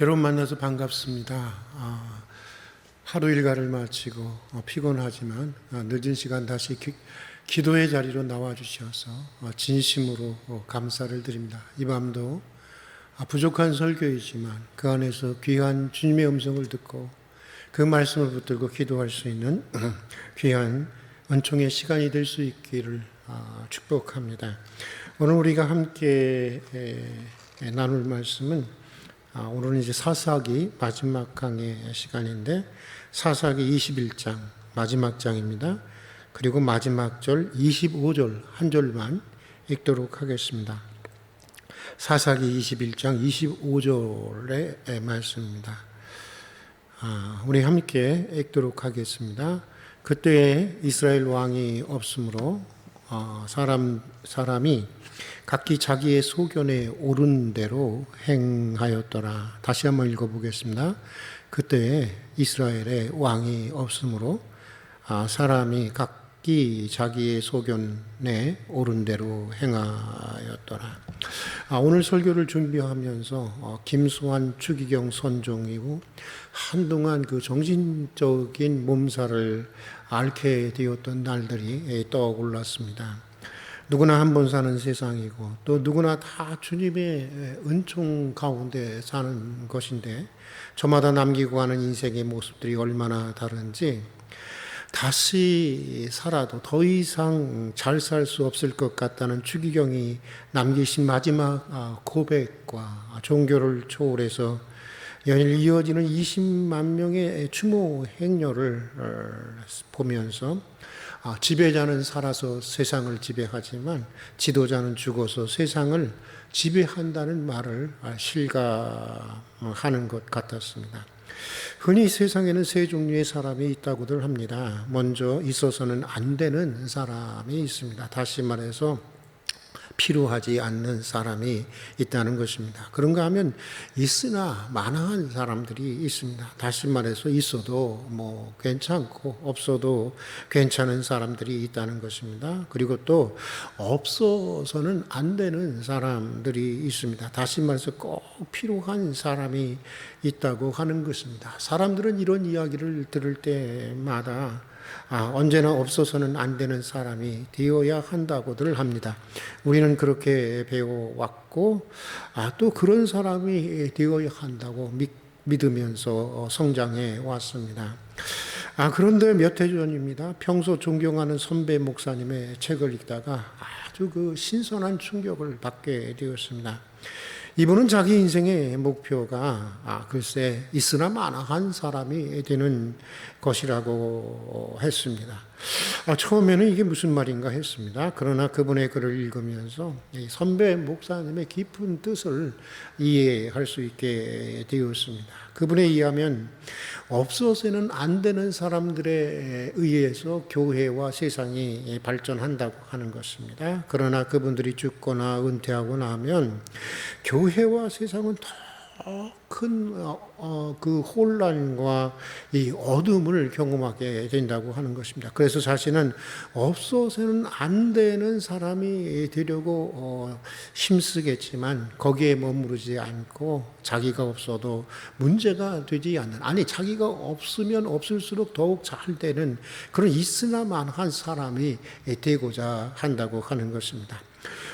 여러분 만나서 반갑습니다. 하루 일과를 마치고 피곤하지만 늦은 시간 다시 기도의 자리로 나와주셔서 진심으로 감사를 드립니다. 이 밤도 부족한 설교이지만 그 안에서 귀한 주님의 음성을 듣고 그 말씀을 붙들고 기도할 수 있는 귀한 은총의 시간이 될 수 있기를 축복합니다. 오늘 우리가 함께 나눌 말씀은 오늘은 이제 사사기 마지막 강의 시간인데 사사기 21장 마지막 장입니다. 그리고 마지막 절 25절 한 절만 읽도록 하겠습니다. 사사기 21장 25절의 말씀입니다. 우리 함께 읽도록 하겠습니다. 그때 이스라엘 왕이 없으므로 사람이 각기 자기의 소견에 옳은 대로 행하였더라. 다시 한번 읽어보겠습니다. 그때 이스라엘에 왕이 없으므로 사람이 각기 자기의 소견에 옳은 대로 행하였더라. 오늘 설교를 준비하면서 김수환 추기경 선종이고 한동안 그 정신적인 몸살을 앓게 되었던 날들이 떠올랐습니다. 누구나 한 번 사는 세상이고 또 누구나 다 주님의 은총 가운데 사는 것인데 저마다 남기고 가는 인생의 모습들이 얼마나 다른지 다시 살아도 더 이상 잘 살 수 없을 것 같다는 추기경이 남기신 마지막 고백과 종교를 초월해서 연일 이어지는 20만 명의 추모 행렬을 보면서 지배자는 살아서 세상을 지배하지만 지도자는 죽어서 세상을 지배한다는 말을 실감하는 것 같았습니다. 흔히 세상에는 세 종류의 사람이 있다고들 합니다. 먼저 있어서는 안 되는 사람이 있습니다. 다시 말해서 필요하지 않는 사람이 있다는 것입니다. 그런가 하면 있으나 마나한 사람들이 있습니다. 다시 말해서 있어도 괜찮고 없어도 괜찮은 사람들이 있다는 것입니다. 그리고 또 없어서는 안 되는 사람들이 있습니다. 다시 말해서 꼭 필요한 사람이 있다고 하는 것입니다. 사람들은 이런 이야기를 들을 때마다 언제나 없어서는 안 되는 사람이 되어야 한다고들 합니다. 우리는 그렇게 배워왔고 또 그런 사람이 되어야 한다고 믿으면서 성장해 왔습니다. 그런데 몇 해 전입니다. 평소 존경하는 선배 목사님의 책을 읽다가 아주 그 신선한 충격을 받게 되었습니다. 이분은 자기 인생의 목표가 글쎄 있으나 마나한 사람이 되는 것이라고 했습니다. 처음에는 이게 무슨 말인가 했습니다. 그러나 그분의 글을 읽으면서 선배 목사님의 깊은 뜻을 이해할 수 있게 되었습니다. 그분에 의하면 없어서는 안 되는 사람들에 의해서 교회와 세상이 발전한다고 하는 것입니다. 그러나 그분들이 죽거나 은퇴하고 나면 교회와 세상은 더 큰 그 혼란과 이 어둠을 경험하게 된다고 하는 것입니다. 그래서 자신은 없어서는 안 되는 사람이 되려고 힘쓰겠지만 거기에 머무르지 않고 자기가 없어도 문제가 되지 않는, 자기가 없으면 없을수록 더욱 잘 되는 그런 있으나 마나한 사람이 되고자 한다고 하는 것입니다.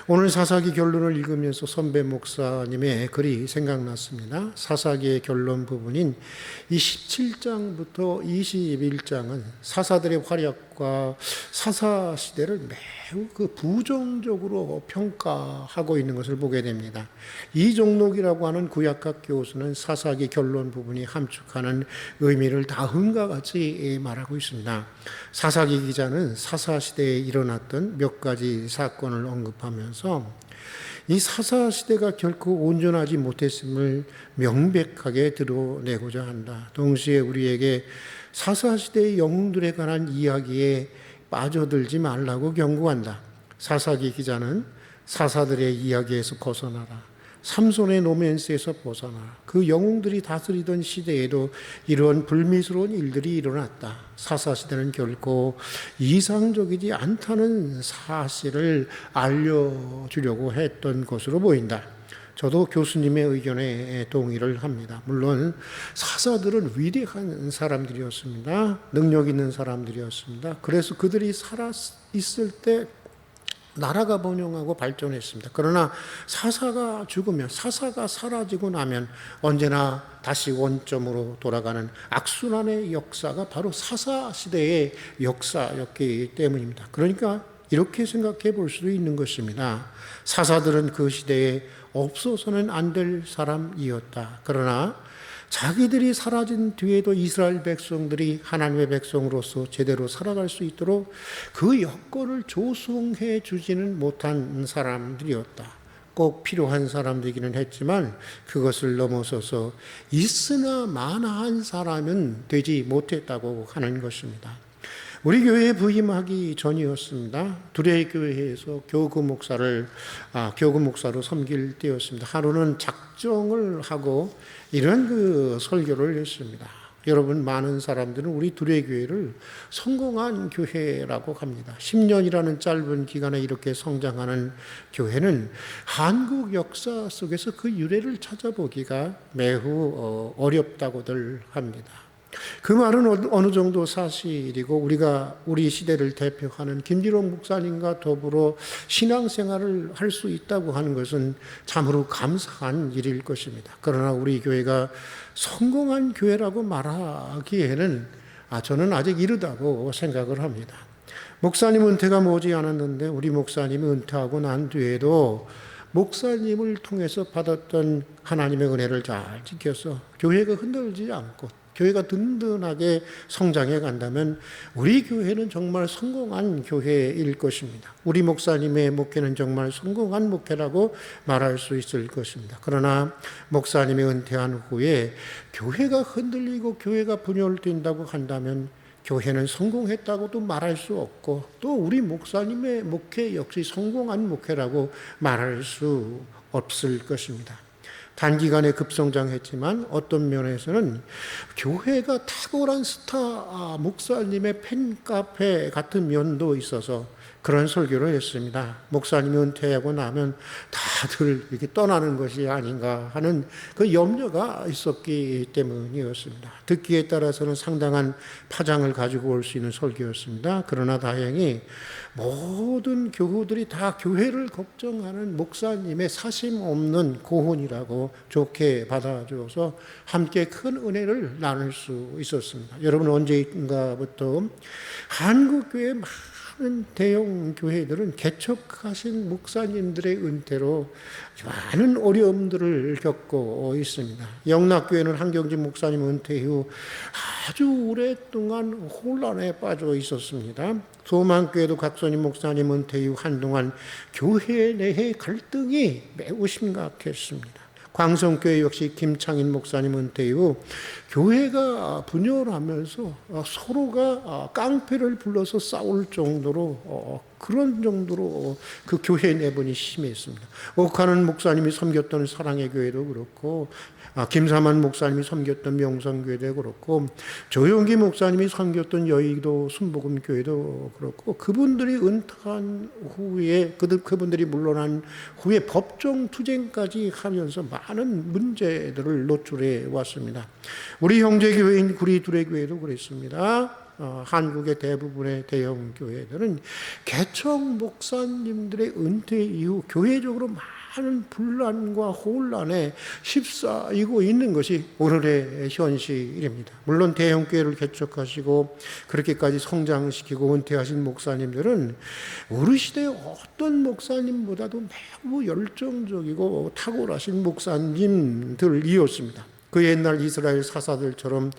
오늘 사사기 결론을 읽으면서 선배 목사님의 글이 생각났습니다. 사사기의 결론 부분인 27장부터 21장은 사사들의 활약과 사사 시대를 매우 부정적으로 평가하고 있는 것을 보게 됩니다. 이종록이라고 하는 구약학 교수는 사사기 결론 부분이 함축하는 의미를 다음과 같이 말하고 있습니다. 사사기 기자는 사사 시대에 일어났던 몇 가지 사건을 언급하면서 이 사사 시대가 결코 온전하지 못했음을 명백하게 드러내고자 한다. 동시에 우리에게 사사 시대의 영웅들에 관한 이야기에 빠져들지 말라고 경고한다. 사사기 기자는 사사들의 이야기에서 벗어나라. 삼손의 로맨스에서 벗어나라. 그 영웅들이 다스리던 시대에도 이런 불미스러운 일들이 일어났다. 사사시대는 결코 이상적이지 않다는 사실을 알려주려고 했던 것으로 보인다. 저도 교수님의 의견에 동의를 합니다. 물론 사사들은 위대한 사람들이었습니다. 능력 있는 사람들이었습니다. 그래서 그들이 살아 있을 때 나라가 번영하고 발전했습니다. 그러나 사사가 죽으면, 사사가 사라지고 나면 언제나 다시 원점으로 돌아가는 악순환의 역사가 바로 사사 시대의 역사였기 때문입니다. 그러니까 이렇게 생각해 볼 수도 있는 것입니다. 사사들은 그 시대에 없어서는 안 될 사람이었다. 그러나 자기들이 사라진 뒤에도 이스라엘 백성들이 하나님의 백성으로서 제대로 살아갈 수 있도록 그 여건을 조성해 주지는 못한 사람들이었다. 꼭 필요한 사람들이기는 했지만 그것을 넘어서서 있으나 마나한 사람은 되지 못했다고 하는 것입니다. 우리 교회에 부임하기 전이었습니다. 두레교회에서 교구 목사로 섬길 때였습니다. 하루는 작정을 하고 이런 설교를 했습니다. 여러분, 많은 사람들은 우리 두레교회를 성공한 교회라고 합니다. 10년이라는 짧은 기간에 이렇게 성장하는 교회는 한국 역사 속에서 그 유래를 찾아보기가 매우 어렵다고들 합니다. 그 말은 어느 정도 사실이고 우리 시대를 대표하는 김기록 목사님과 더불어 신앙생활을 할 수 있다고 하는 것은 참으로 감사한 일일 것입니다. 그러나 우리 교회가 성공한 교회라고 말하기에는 저는 아직 이르다고 생각을 합니다. 목사님 은퇴가 머지 않았는데 우리 목사님이 은퇴하고 난 뒤에도 목사님을 통해서 받았던 하나님의 은혜를 잘 지켜서 교회가 흔들리지 않고 교회가 든든하게 성장해 간다면 우리 교회는 정말 성공한 교회일 것입니다. 우리 목사님의 목회는 정말 성공한 목회라고 말할 수 있을 것입니다. 그러나 목사님이 은퇴한 후에 교회가 흔들리고 교회가 분열된다고 한다면 교회는 성공했다고도 말할 수 없고 또 우리 목사님의 목회 역시 성공한 목회라고 말할 수 없을 것입니다. 단기간에 급성장했지만 어떤 면에서는 교회가 탁월한 스타 목사님의 팬카페 같은 면도 있어서 그런 설교를 했습니다. 목사님이 은퇴하고 나면 다들 이렇게 떠나는 것이 아닌가 하는 그 염려가 있었기 때문이었습니다. 듣기에 따라서는 상당한 파장을 가지고 올 수 있는 설교였습니다. 그러나 다행히 모든 교우들이 다 교회를 걱정하는 목사님의 사심 없는 고훈이라고 좋게 받아줘서 함께 큰 은혜를 나눌 수 있었습니다. 여러분, 언제인가부터 한국교회 많은 대형 교회들은 개척하신 목사님들의 은퇴로 많은 어려움들을 겪고 있습니다. 영락교회는 한경진 목사님 은퇴 이후 아주 오랫동안 혼란에 빠져 있었습니다. 소망교회도 각선임 목사님 은퇴 이후 한동안 교회 내의 갈등이 매우 심각했습니다. 광성교회 역시 김창인 목사님 은퇴 이후 교회가 분열하면서 서로가 깡패를 불러서 싸울 정도로 그런 정도로 그 교회 내분이 심했습니다. 옥하는 목사님이 섬겼던 사랑의 교회도 그렇고 김사만 목사님이 섬겼던 명성교회도 그렇고 조용기 목사님이 섬겼던 여의도 순복음교회도 그렇고 그분들이 은퇴한 후에 그분들이 물러난 후에 법정 투쟁까지 하면서 많은 문제들을 노출해 왔습니다. 우리 형제교회인 구리두레교회도 그랬습니다. 한국의 대부분의 대형 교회들은 개척 목사님들의 은퇴 이후 교회적으로 많은 분란과 혼란에 휩싸이고 있는 것이 오늘의 현실입니다. 물론 대형 교회를 개척하시고 그렇게까지 성장시키고 은퇴하신 목사님들은 우리 시대의 어떤 목사님보다도 매우 열정적이고 탁월하신 목사님들이었습니다. 그 옛날 이스라엘 사사들처럼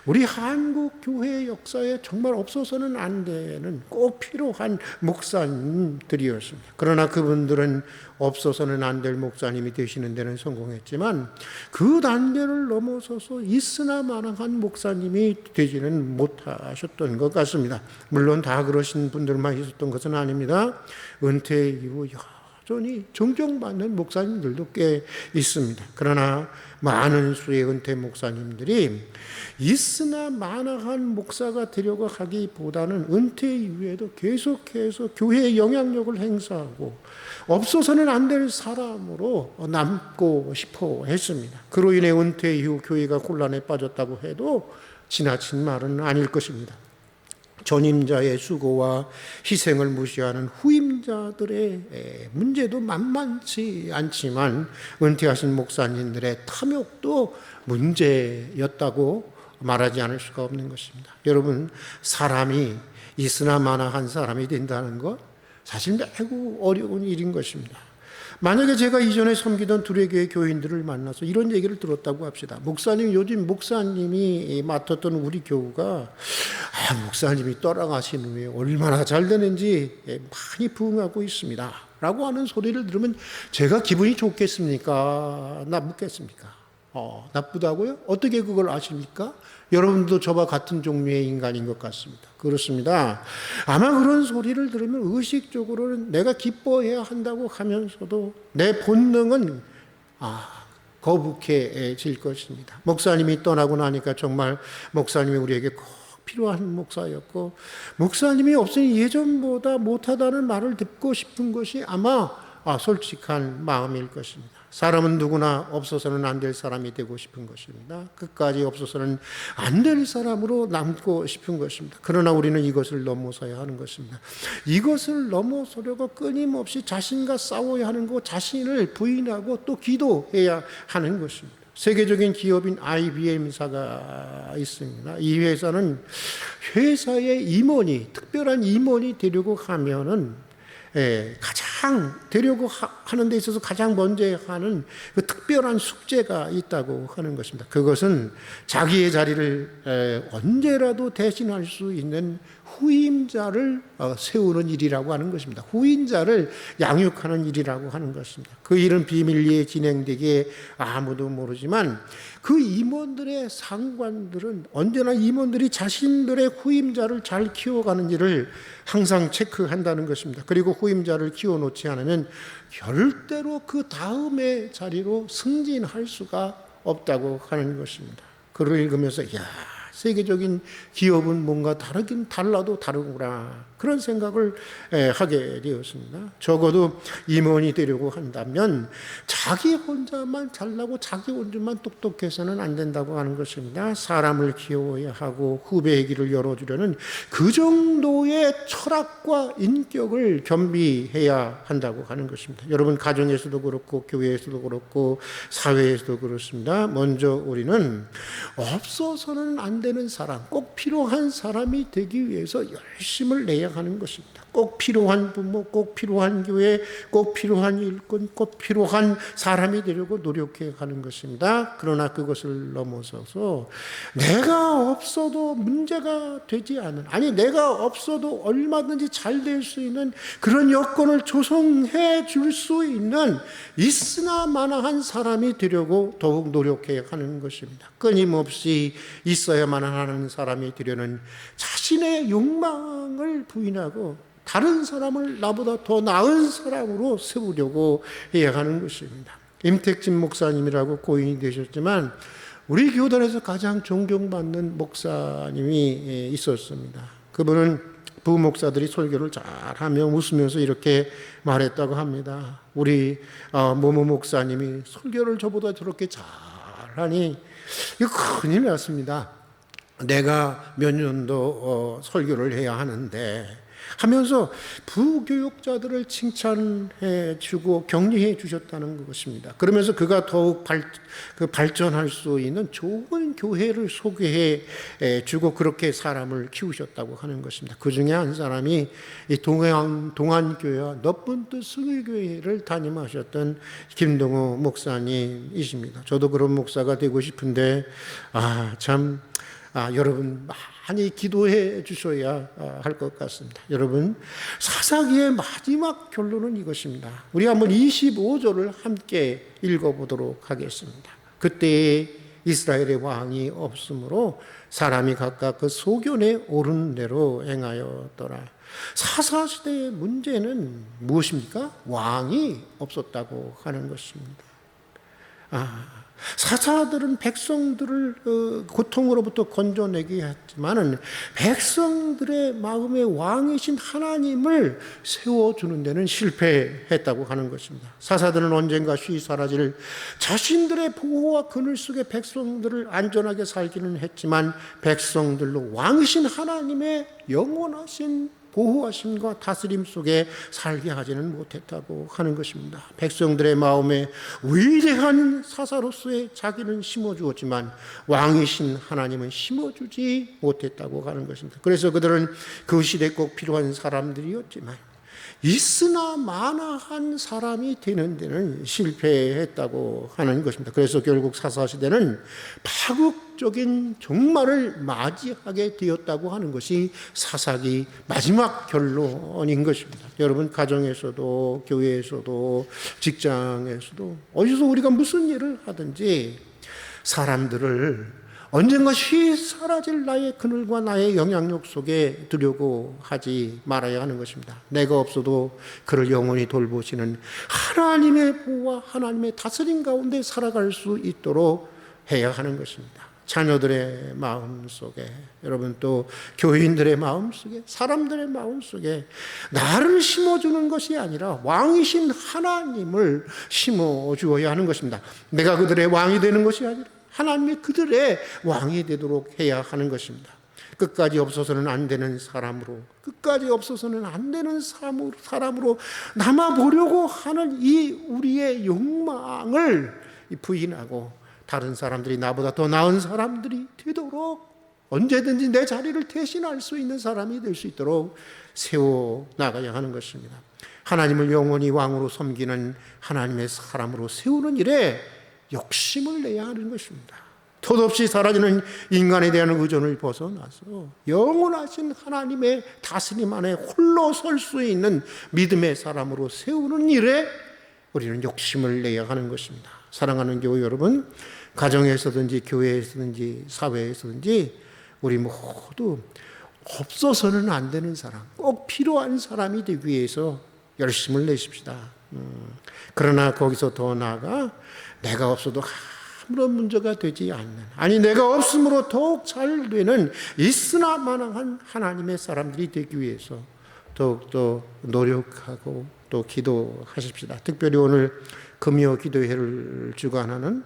우리 한국 교회 역사에 정말 없어서는 안 되는 꼭 필요한 목사님들이었습니다. 그러나 그분들은 없어서는 안 될 목사님이 되시는 데는 성공했지만 그 단계를 넘어서서 있으나 마나한 목사님이 되지는 못하셨던 것 같습니다. 물론 다 그러신 분들만 있었던 것은 아닙니다. 은퇴 이후 여전히 존경받는 목사님들도 꽤 있습니다. 그러나 많은 수의 은퇴 목사님들이 있으나 마나한 목사가 되려고 하기보다는 은퇴 이후에도 계속해서 교회의 영향력을 행사하고 없어서는 안 될 사람으로 남고 싶어 했습니다. 그로 인해 은퇴 이후 교회가 혼란에 빠졌다고 해도 지나친 말은 아닐 것입니다. 전임자의 수고와 희생을 무시하는 후임자들의 문제도 만만치 않지만 은퇴하신 목사님들의 탐욕도 문제였다고 말하지 않을 수가 없는 것입니다. 여러분, 사람이 있으나 마나한 사람이 된다는 것 사실 매우 어려운 일인 것입니다. 만약에 제가 이전에 섬기던 두레교회 교인들을 만나서 이런 얘기를 들었다고 합시다. 목사님, 요즘 목사님이 맡았던 우리 교우가 목사님이 떠나가신 후에 얼마나 잘 되는지 많이 부응하고 있습니다 라고 하는 소리를 들으면 제가 기분이 좋겠습니까? 나쁘겠습니까? 나쁘다고요? 어떻게 그걸 아십니까? 여러분도 저와 같은 종류의 인간인 것 같습니다. 그렇습니다. 아마 그런 소리를 들으면 의식적으로는 내가 기뻐해야 한다고 하면서도 내 본능은 거북해질 것입니다. 목사님이 떠나고 나니까 정말 목사님이 우리에게 꼭 필요한 목사였고, 목사님이 없으니 예전보다 못하다는 말을 듣고 싶은 것이 아마 솔직한 마음일 것입니다. 사람은 누구나 없어서는 안 될 사람이 되고 싶은 것입니다. 끝까지 없어서는 안 될 사람으로 남고 싶은 것입니다. 그러나 우리는 이것을 넘어서야 하는 것입니다. 이것을 넘어서려고 끊임없이 자신과 싸워야 하는 것, 자신을 부인하고 또 기도해야 하는 것입니다. 세계적인 기업인 IBM사가 있습니다. 이 회사는 회사의 임원이, 특별한 임원이 되려고 하면은 가장 되려고 하는 데 있어서 가장 먼저 하는 그 특별한 숙제가 있다고 하는 것입니다. 그것은 자기의 자리를 언제라도 대신할 수 있는 후임자를 세우는 일이라고 하는 것입니다. 후임자를 양육하는 일이라고 하는 것입니다. 그 일은 비밀리에 진행되기에 아무도 모르지만 그 임원들의 상관들은 언제나 임원들이 자신들의 후임자를 잘 키워가는지를 항상 체크한다는 것입니다. 그리고 후임자를 키워놓지 않으면 절대로 그 다음의 자리로 승진할 수가 없다고 하는 것입니다. 글을 읽으면서 세계적인 기업은 뭔가 달라도 다르구나, 그런 생각을 하게 되었습니다. 적어도 임원이 되려고 한다면 자기 혼자만 잘나고 자기 혼자만 똑똑해서는 안 된다고 하는 것입니다. 사람을 키워야 하고 후배의 길을 열어주려는 그 정도의 철학과 인격을 겸비해야 한다고 하는 것입니다. 여러분, 가정에서도 그렇고 교회에서도 그렇고 사회에서도 그렇습니다. 먼저 우리는 없어서는 안 되는 사람, 꼭 필요한 사람이 되기 위해서 열심을 내야 하는 것입니다. 꼭 필요한 부모, 꼭 필요한 교회, 꼭 필요한 일꾼, 꼭 필요한 사람이 되려고 노력해 가는 것입니다. 그러나 그것을 넘어서서 내가 없어도 문제가 되지 않은, 내가 없어도 얼마든지 잘 될 수 있는 그런 여건을 조성해 줄 수 있는 있으나 마나한 사람이 되려고 더욱 노력해 가는 것입니다. 끊임없이 있어야만 하는 사람이 되려는 자신의 욕망을 부인하고 다른 사람을 나보다 더 나은 사람으로 세우려고 해야 하는 것입니다. 임택진 목사님이라고 고인이 되셨지만 우리 교단에서 가장 존경받는 목사님이 있었습니다. 그분은 부목사들이 설교를 잘하며 웃으면서 이렇게 말했다고 합니다. 우리 모모 목사님이 설교를 저보다 저렇게 잘하니 이거 큰일 났습니다. 내가 몇 년도 설교를 해야 하는데 하면서 부교육자들을 칭찬해 주고 격려해 주셨다는 것입니다. 그러면서 그가 더욱 발전할 수 있는 좋은 교회를 소개해 주고 그렇게 사람을 키우셨다고 하는 것입니다. 그 중에 한 사람이 이 동안교회와 너분트 승일교회를 담임하셨던 김동호 목사님이십니다. 저도 그런 목사가 되고 싶은데 여러분 많이 기도해 주셔야 할 것 같습니다. 여러분, 사사기의 마지막 결론은 이것입니다. 우리 한번 25절을 함께 읽어보도록 하겠습니다. 그때 이스라엘의 왕이 없으므로 사람이 각각 그 소견에 오른 대로 행하였더라. 사사시대의 문제는 무엇입니까? 왕이 없었다고 하는 것입니다. 사사들은 백성들을 고통으로부터 건져내기 했지만은 백성들의 마음에 왕이신 하나님을 세워주는 데는 실패했다고 하는 것입니다. 사사들은 언젠가 쉬이 사라질 자신들의 보호와 그늘 속에 백성들을 안전하게 살기는 했지만 백성들로 왕이신 하나님의 영원하신 보호하심과 다스림 속에 살게 하지는 못했다고 하는 것입니다. 백성들의 마음에 위대한 사사로서의 자기는 심어주었지만 왕이신 하나님은 심어주지 못했다고 하는 것입니다. 그래서 그들은 그 시대에 꼭 필요한 사람들이었지만 있으나 마나한 사람이 되는 데는 실패했다고 하는 것입니다. 그래서 결국 사사시대는 파국적인 종말을 맞이하게 되었다고 하는 것이 사사기 마지막 결론인 것입니다. 여러분, 가정에서도 교회에서도 직장에서도 어디서 우리가 무슨 일을 하든지 사람들을 언젠가 쉬이 사라질 나의 그늘과 나의 영향력 속에 두려고 하지 말아야 하는 것입니다. 내가 없어도 그를 영원히 돌보시는 하나님의 보호와 하나님의 다스림 가운데 살아갈 수 있도록 해야 하는 것입니다. 자녀들의 마음 속에, 여러분 또 교인들의 마음 속에, 사람들의 마음 속에 나를 심어주는 것이 아니라 왕이신 하나님을 심어주어야 하는 것입니다. 내가 그들의 왕이 되는 것이 아니라 하나님이 그들의 왕이 되도록 해야 하는 것입니다. 끝까지 없어서는 안 되는 사람으로, 끝까지 없어서는 안 되는 사람으로 남아보려고 하는 이 우리의 욕망을 부인하고 다른 사람들이 나보다 더 나은 사람들이 되도록 언제든지 내 자리를 대신할 수 있는 사람이 될 수 있도록 세워나가야 하는 것입니다. 하나님을 영원히 왕으로 섬기는 하나님의 사람으로 세우는 일에 욕심을 내야 하는 것입니다. 덧없이 사라지는 인간에 대한 의존을 벗어나서 영원하신 하나님의 다스림 안에 홀로 설 수 있는 믿음의 사람으로 세우는 일에 우리는 욕심을 내야 하는 것입니다. 사랑하는 교회 여러분, 가정에서든지 교회에서든지 사회에서든지 우리 모두 없어서는 안 되는 사람, 꼭 필요한 사람이 되기 위해서 열심을 내십시다. 그러나 거기서 더 나아가 내가 없어도 아무런 문제가 되지 않는, 아니 내가 없음으로 더욱 잘 되는 있으나 마나한 하나님의 사람들이 되기 위해서 더욱더 노력하고 또 기도하십시다. 특별히 오늘 금요 기도회를 주관하는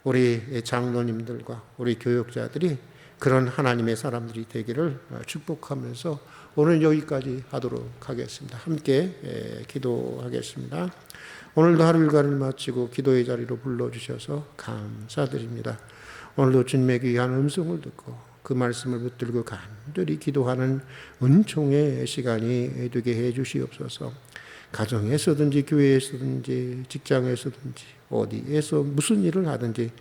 우리 장로님들과 우리 교역자들이 그런 하나님의 사람들이 되기를 축복하면서 오늘 여기까지 하도록 하겠습니다. 함께 기도하겠습니다. 오늘도 하루 일과를 마치고 기도의 자리로 불러주셔서 감사드립니다. 오늘도 주님의 귀한 음성을 듣고 그 말씀을 붙들고 간절히 기도하는 은총의 시간이 되게 해 주시옵소서. 가정에서든지 교회에서든지 직장에서든지 어디에서 무슨 일을 하든지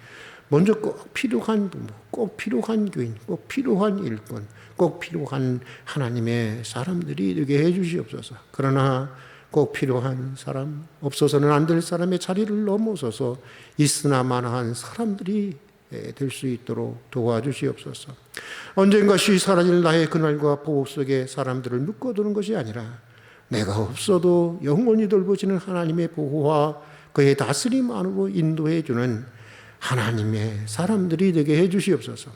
먼저 꼭 필요한 부모, 꼭 필요한 교인, 꼭 필요한 일꾼, 꼭 필요한 하나님의 사람들이 되게 해 주시옵소서. 그러나 꼭 필요한 사람, 없어서는 안 될 사람의 자리를 넘어서서 있으나 마나한 사람들이 될 수 있도록 도와주시옵소서. 언젠가 쉬이 사라질 나의 그날과 보호 속에 사람들을 묶어두는 것이 아니라 내가 없어도 영원히 돌보시는 하나님의 보호와 그의 다스림 안으로 인도해 주는 하나님의 사람들이 되게 해 주시옵소서.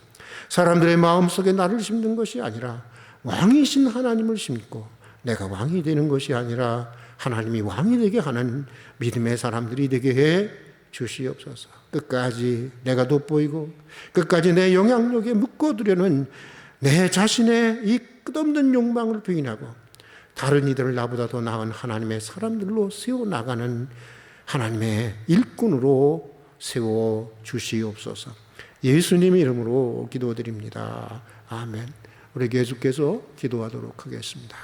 사람들의 마음속에 나를 심는 것이 아니라 왕이신 하나님을 심고 내가 왕이 되는 것이 아니라 하나님이 왕이 되게 하는 믿음의 사람들이 되게 해 주시옵소서. 끝까지 내가 돋보이고 끝까지 내 영향력에 묶어두려는 내 자신의 이 끝없는 욕망을 부인하고 다른 이들을 나보다 더 나은 하나님의 사람들로 세워나가는 하나님의 일꾼으로 세워주시옵소서. 예수님 이름으로 기도드립니다. 아멘. 우리 계속해서 기도하도록 하겠습니다.